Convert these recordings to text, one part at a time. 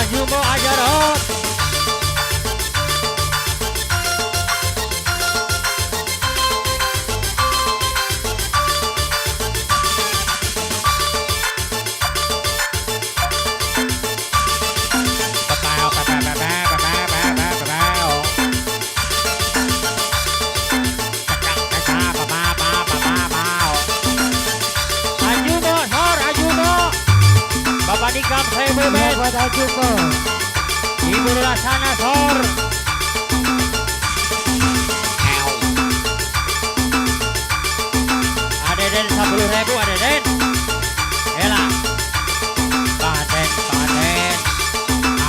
Maju mau aja Rod. Bapak Nikam saya bebet. Buat Ajuko. Ibu Laksana Sor. Adeden 10.000 Adeden. Ela. Paten, paten.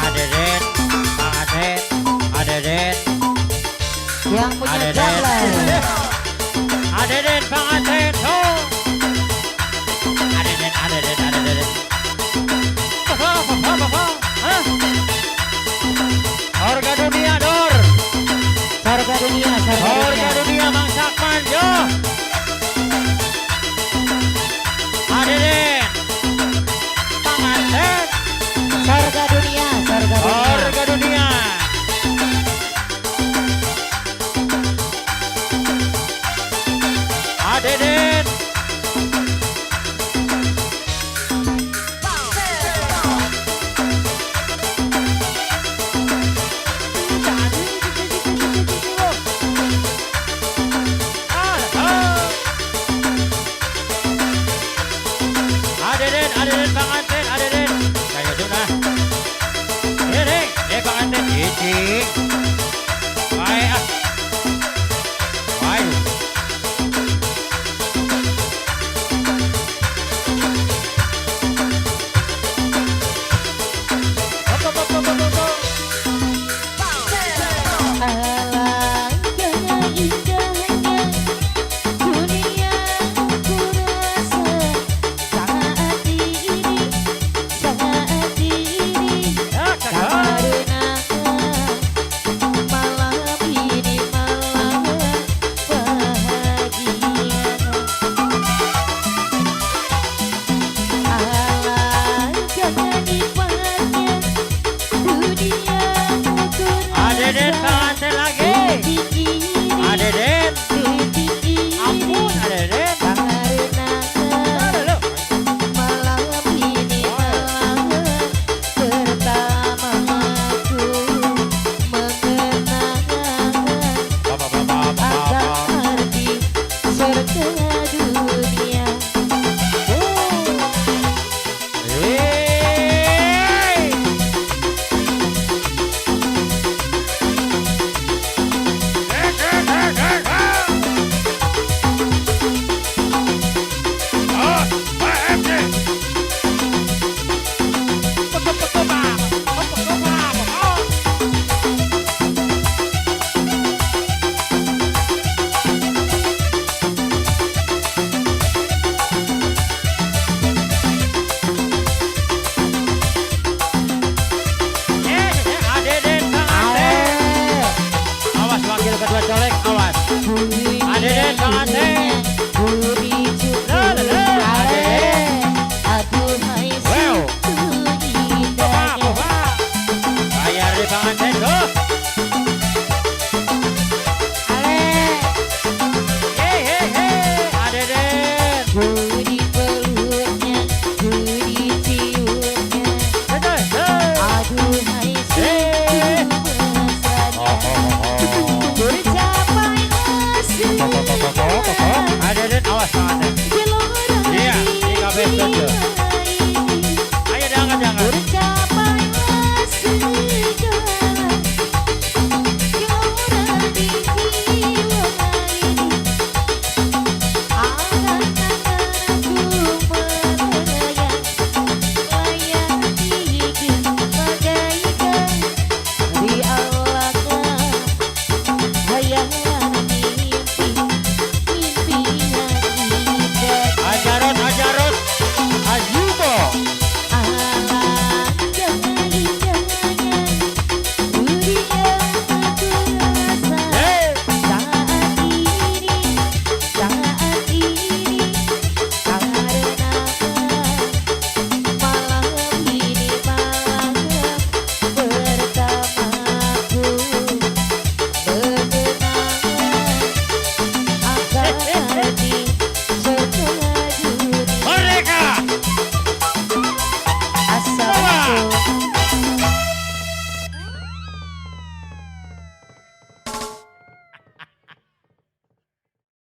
Adeden, paten, Adeden. Yang punya Adeden. jablan. Adeden, paten. So. Adeden, Adeden, Adeden. Harga dunia Dor. Harga dunia, Harga dunia Mang Sakman yo. Adeden. Panganten. Harga dunia, harga dunia. Harga dunia. Adeden. Adeden panganten, Adeden. Kayak itu nah. Ini panganten. Icing.